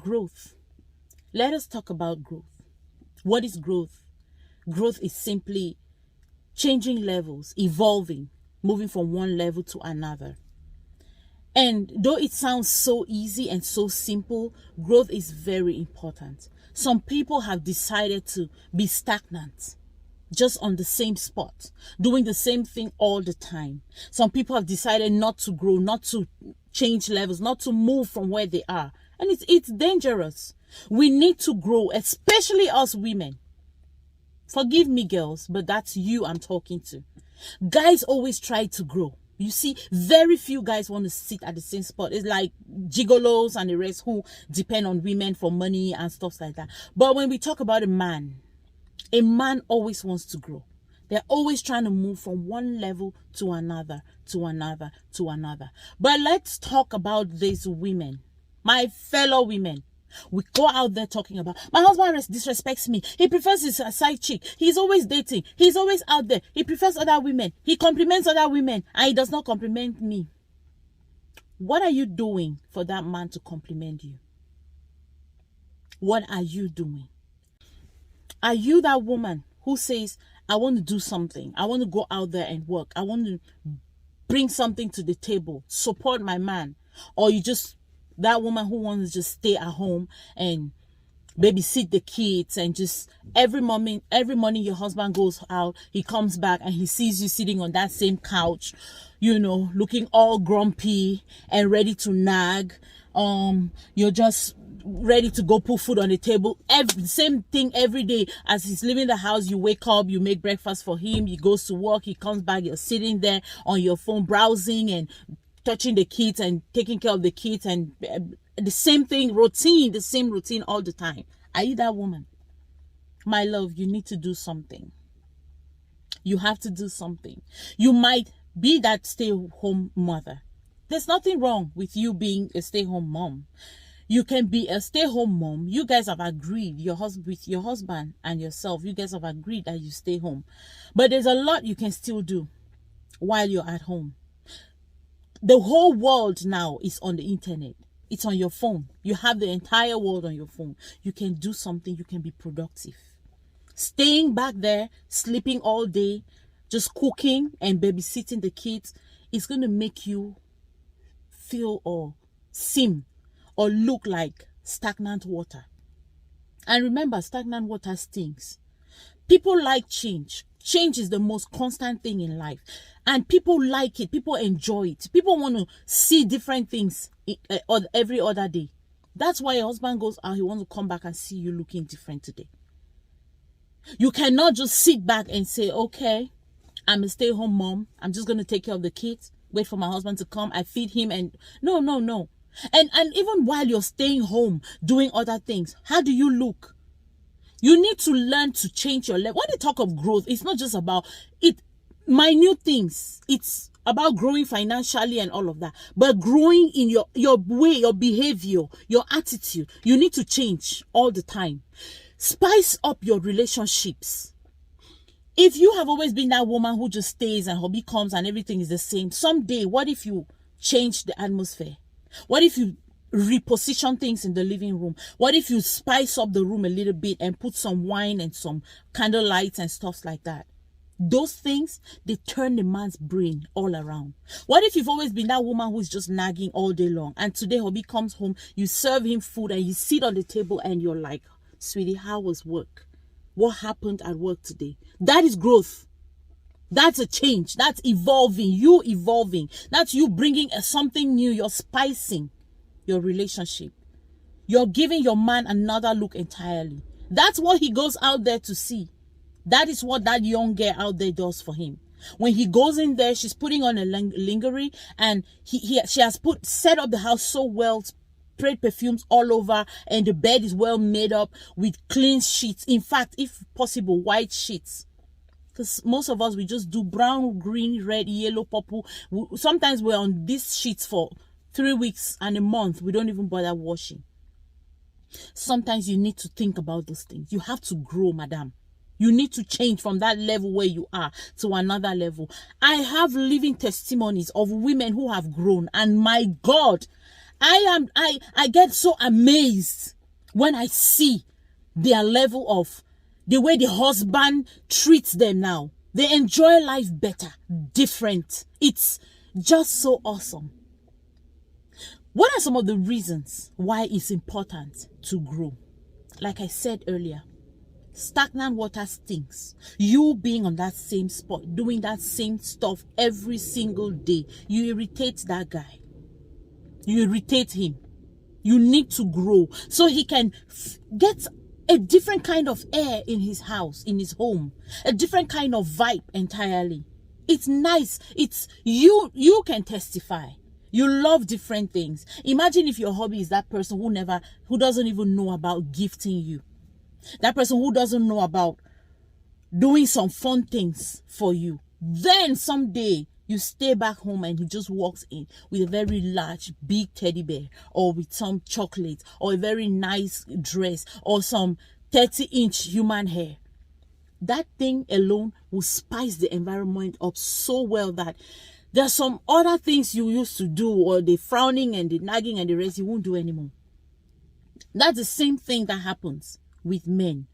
growth. Let us talk about growth. What is growth? Growth is simply changing levels, evolving, moving from one level to another. And though it sounds so easy and so simple, growth is very important. Some people have decided to be stagnant, just on the same spot, doing the same thing all the time. Some people have decided not to grow, not to change levels, not to move from where they are. And it's dangerous. We need to grow, especially us women. Forgive me, girls, but that's you I'm talking to. Guys always try to grow. You see, very few guys want to sit at the same spot. It's like gigolos and the rest who depend on women for money and stuff like that. But when we talk about a man always wants to grow. They're always trying to move from one level to another, to another, to another. But let's talk about these women, my fellow women. We go out there talking about, my husband disrespects me. He prefers his side chick. He's always dating. He's always out there. He prefers other women. He compliments other women. And he does not compliment me. What are you doing for that man to compliment you? What are you doing? Are you that woman who says, I want to do something. I want to go out there and work. I want to bring something to the table. Support my man. Or you just that woman who wants to just stay at home and babysit the kids, and just every morning your husband goes out, he comes back and he sees you sitting on that same couch, looking all grumpy and ready to nag. You're just ready to go put food on the table. Same thing every day. As he's leaving the house, you wake up, you make breakfast for him, he goes to work, he comes back, you're sitting there on your phone browsing and touching the kids and taking care of the kids, and the same routine all the time. Are you that woman? My love, you need to do something. You have to do something. You might be that stay-home mother. There's nothing wrong with you being a stay-home mom. You can be a stay-home mom. You guys have agreed, with your husband and yourself, you guys have agreed that you stay home. But there's a lot you can still do while you're at home. The whole world now is on the internet. It's on your phone. You have the entire world on your phone. You can do something. You can be productive. Staying back there, sleeping all day, just cooking and babysitting the kids is going to make you feel or seem or look like stagnant water. And remember, stagnant water stinks. People like change. Change is the most constant thing in life. And people like it. People enjoy it. People want to see different things every other day. That's why your husband goes out. He wants to come back and see you looking different today. You cannot just sit back and say, okay, I'm a stay-home mom. I'm just going to take care of the kids. Wait for my husband to come. I feed him. And no. And even while you're staying home, doing other things, how do you look? You need to learn to change your level. When you talk of growth, it's not just about minute things. It's about growing financially and all of that. But growing in your way, your behavior, your attitude. You need to change all the time. Spice up your relationships. If you have always been that woman who just stays and hubby comes and everything is the same, someday, what if you change the atmosphere? What if you reposition things in the living room? What if you spice up the room a little bit and put some wine and some candle lights and stuff like that? Those things, they turn the man's brain all around. What if you've always been that woman who's just nagging all day long, and today hubby comes home, you serve him food and you sit on the table and you're like, sweetie, how was work? What happened at work today? That is growth. That's a change. That's evolving. You evolving. That's you bringing something new. You're spicing your relationship. You're giving your man another look entirely. That's what he goes out there to see. That is what that young girl out there does for him. When he goes in there, she's putting on a lingerie, and she has set up the house so well, sprayed perfumes all over, and the bed is well made up with clean sheets. In fact, if possible, white sheets. Because most of us, we just do brown, green, red, yellow, purple. Sometimes we're on these sheets for 3 weeks and a month. We don't even bother washing. Sometimes you need to think about those things. You have to grow, madam. You need to change from that level where you are to another level. I have living testimonies of women who have grown. And my God, I get so amazed when I see their level of the way the husband treats them now. They enjoy life better, different. It's just so awesome. What are some of the reasons why it's important to grow? Like I said earlier, stagnant water stinks. You being on that same spot, doing that same stuff every single day, you irritate that guy. You irritate him. You need to grow so he can get a different kind of air in his house, in his home, a different kind of vibe entirely. It's nice. It's you can testify. You love different things. Imagine if your hobby is that person who doesn't even know about gifting you. That person who doesn't know about doing some fun things for you. Then someday you stay back home and he just walks in with a very large, big teddy bear, or with some chocolate, or a very nice dress, or some 30-inch human hair. That thing alone will spice the environment up so well that there are some other things you used to do, or the frowning and the nagging and the rest, you won't do anymore. That's the same thing that happens with men.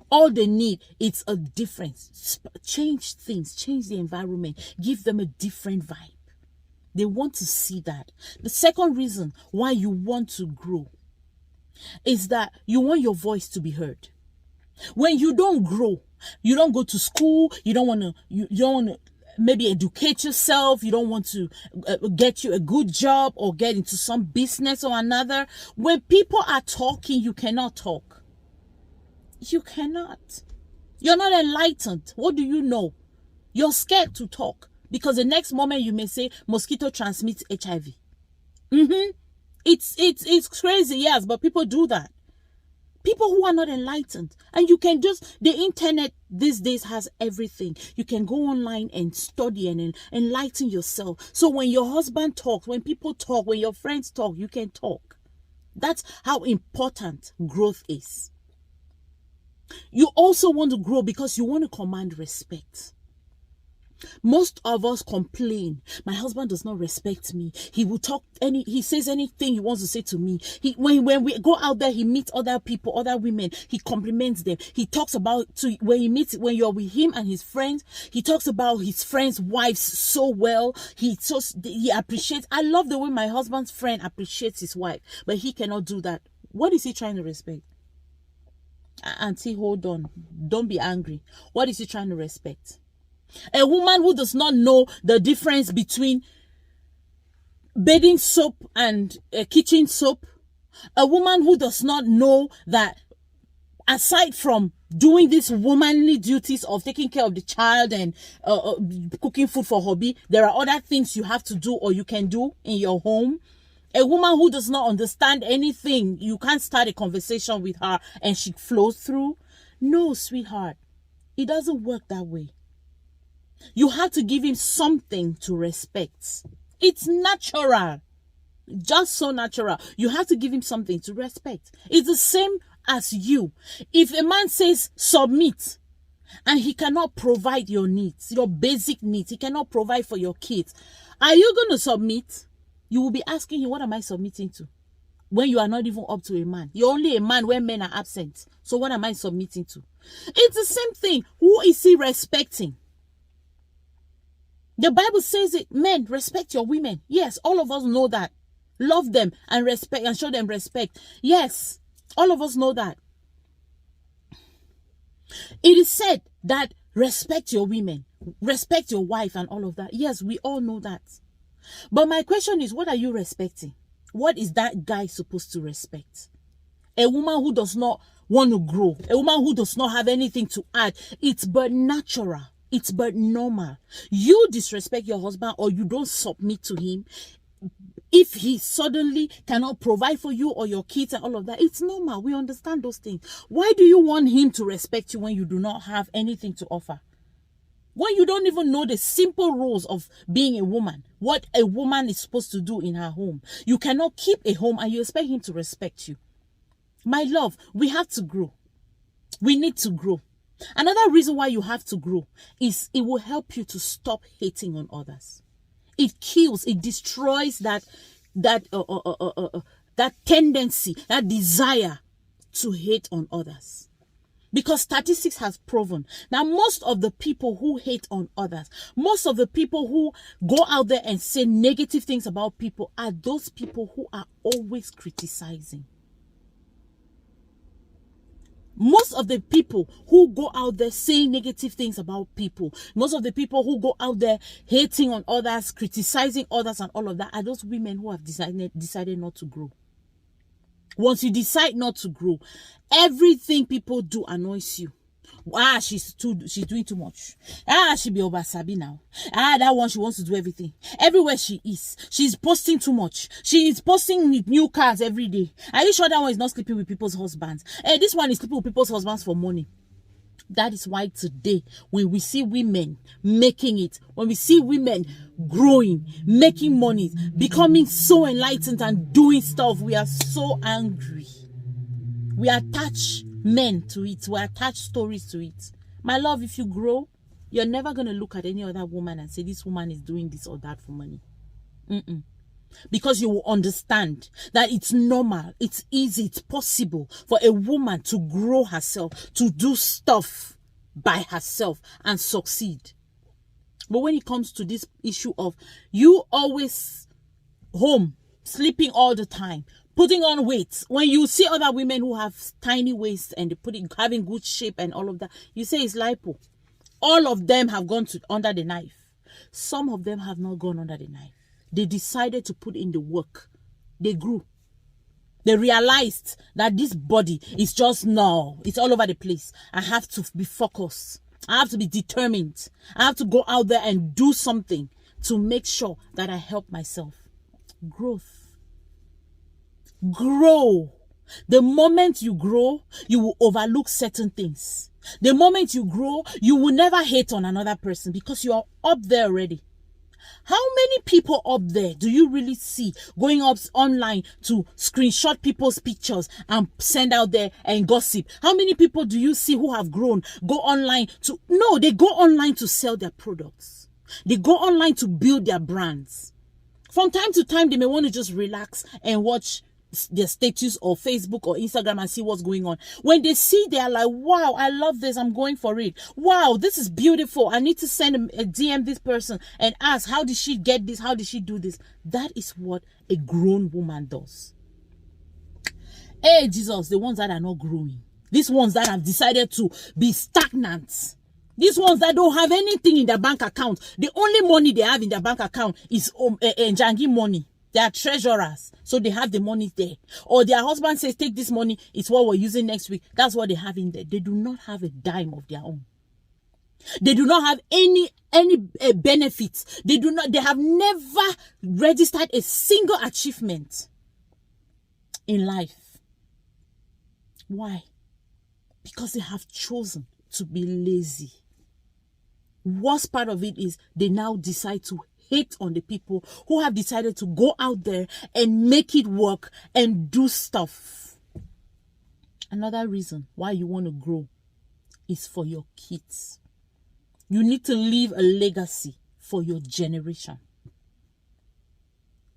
All they need is a difference. Change things, change the environment, give them a different vibe. They want to see that. The second reason why you want to grow is that you want your voice to be heard. When you don't grow, you don't go to school, you don't want to maybe educate yourself, you don't want to get you a good job or get into some business or another. When people are talking, you cannot talk. You cannot. You're not enlightened. What do you know? You're scared to talk because the next moment you may say mosquito transmits HIV. It's crazy, yes, but people do that. People who are not enlightened. And you can the internet these days has everything. You can go online and study and enlighten yourself. So when your husband talks, when people talk, when your friends talk, you can talk. That's how important growth is. You also want to grow because you want to command respect. Most of us complain. My husband does not respect me. He will he says anything he wants to say to me. When we go out there, he meets other people, other women. He compliments them. He talks about when you're with him and his friends, he talks about his friends' wives so well. He appreciates. I love the way my husband's friend appreciates his wife, but he cannot do that. What is he trying to respect? Auntie, hold on. Don't be angry. What is he trying to respect? A woman who does not know the difference between bathing soap and kitchen soap. A woman who does not know that aside from doing these womanly duties of taking care of the child and cooking food for hobby, there are other things you have to do or you can do in your home. A woman who does not understand anything, you can't start a conversation with her and she flows through. No, sweetheart, it doesn't work that way. You have to give him something to respect. It's natural. Just so natural. You have to give him something to respect. It's the same as you. If a man says submit and he cannot provide your needs, your basic needs, he cannot provide for your kids, are you going to submit? You will be asking him, what am I submitting to? When you are not even up to a man. You're only a man when men are absent. So what am I submitting to? It's the same thing. Who is he respecting? The Bible says it, men, respect your women. Yes, all of us know that. Love them and respect and show them respect. Yes, all of us know that. It is said that respect your women, respect your wife and all of that. Yes, we all know that. But my question is, what are you respecting? What is that guy supposed to respect? A woman who does not want to grow, a woman who does not have anything to add. It's but natural. It's but normal. You disrespect your husband or you don't submit to him. If he suddenly cannot provide for you or your kids and all of that, it's normal. We understand those things. Why do you want him to respect you when you do not have anything to offer? When you don't even know the simple rules of being a woman, what a woman is supposed to do in her home. You cannot keep a home and you expect him to respect you. My love, we have to grow. We need to grow. Another reason why you have to grow is it will help you to stop hating on others. It kills, it destroys that that tendency, that desire to hate on others. Because statistics has proven that most of the people who hate on others, most of the people who go out there and say negative things about people are those people who are always criticizing. Most of the people who go out there saying negative things about people, most of the people who go out there hating on others, criticizing others and all of that are those women who have decided not to grow. Once you decide not to grow, everything people do annoys you. She's doing too much. She be over Sabi now. That one, she wants to do everything. Everywhere she is, she's posting too much. She is posting with new cars every day. Are you sure that one is not sleeping with people's husbands? This one is sleeping with people's husbands for money. That is why today, when we see women making it, when we see women growing, making money, becoming so enlightened and doing stuff, we are so angry. We attach men to it. We attach stories to it. My love, if you grow, you're never going to look at any other woman and say, this woman is doing this or that for money. Because you will understand that it's normal, it's easy, it's possible for a woman to grow herself, to do stuff by herself and succeed. But when it comes to this issue of you always home, sleeping all the time, putting on weight, when you see other women who have tiny waists and having good shape and all of that, you say it's lipo. All of them have gone under the knife. Some of them have not gone under the knife. They decided to put in the work. They grew. They realized that this body is just no. It's all over the place. I have to be focused. I have to be determined. I have to go out there and do something to make sure that I help myself. Growth. Grow. The moment you grow, you will overlook certain things. The moment you grow, you will never hate on another person because you are up there already. How many people up there do you really see going up online to screenshot people's pictures and send out there and gossip? How many people do you see who have grown go online to... No, they go online to sell their products. They go online to build their brands. From time to time, they may want to just relax and watch their status or Facebook or Instagram and see what's going on. When they see, they are like, wow, I love this, I'm going for it. Wow, this is beautiful. I need to send a DM this person and ask, how did she get this? How did she do this? That is what a grown woman does. Hey, Jesus, the ones that are not growing. These ones that have decided to be stagnant. These ones that don't have anything in their bank account. The only money they have in their bank account is Njangi money. They are treasurers, so they have the money there. Or their husband says, take this money, it's what we're using next week. That's what they have in there. They do not have a dime of their own. They do not have any benefits. They have never registered a single achievement in life. Why? Because they have chosen to be lazy. Worst part of it is they now decide to hate on the people who have decided to go out there and make it work and do stuff. Another reason why you want to grow is for your kids. You need to leave a legacy for your generation.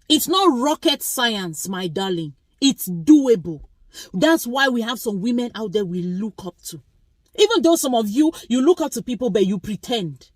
It's not rocket science, my darling. It's doable. That's why we have some women out there we look up to. Even though some of you look up to people, but you pretend.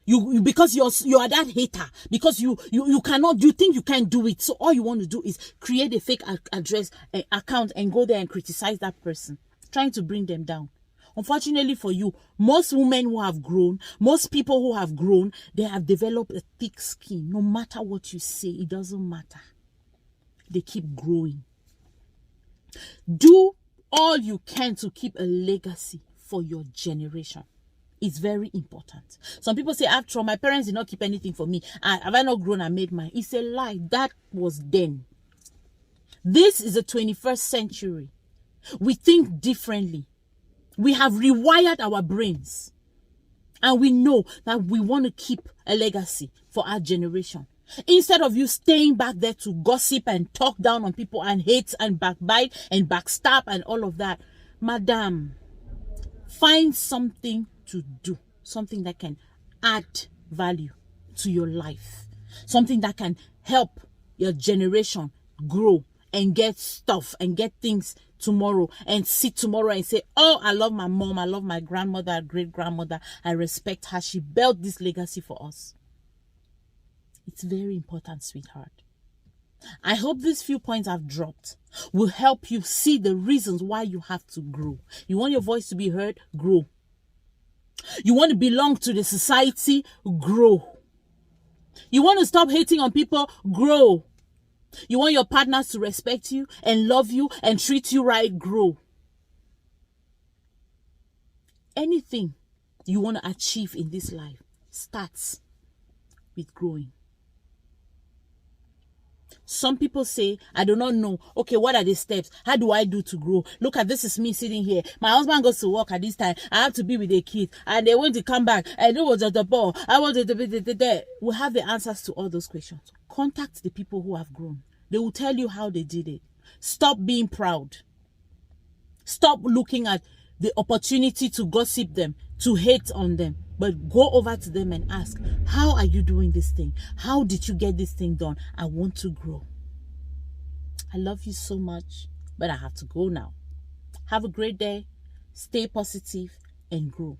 You because you are that hater, because you cannot, you think you can't do it. So all you want to do is create a fake address account and go there and criticize that person, trying to bring them down. Unfortunately for you, most women who have grown, most people who have grown, they have developed a thick skin. No matter what you say, it doesn't matter. They keep growing. Do all you can to keep a legacy for your generation. It's very important. Some people say, after all, my parents did not keep anything for me. Have I not grown and made mine? It's a lie. That was then. This is the 21st century. We think differently. We have rewired our brains. And we know that we want to keep a legacy for our generation. Instead of you staying back there to gossip and talk down on people and hate and backbite and backstab and all of that. Madam, find something to do, something that can add value to your life, something that can help your generation grow and get stuff and get things tomorrow and see tomorrow and say, oh, I love my mom, I love my grandmother, great grandmother, I respect her, she built this legacy for us. It's very important, sweetheart. I hope these few points I've dropped will help you see the reasons why you have to grow. You want your voice to be heard? Grow. You want to belong to the society? Grow. You want to stop hating on people? Grow. You want your partners to respect you and love you and treat you right? Grow. Anything you want to achieve in this life starts with growing. Some people say, I do not know. Okay, what are the steps? How do I do to grow? Look at this is me sitting here. My husband goes to work at this time. I have to be with the kids. And they want to come back. I know what's at the ball. I want to. We have the answers to all those questions. Contact the people who have grown. They will tell you how they did it. Stop being proud. Stop looking at the opportunity to gossip them, to hate on them. But go over to them and ask, how are you doing this thing? How did you get this thing done? I want to grow. I love you so much, but I have to go now. Have a great day. Stay positive and grow.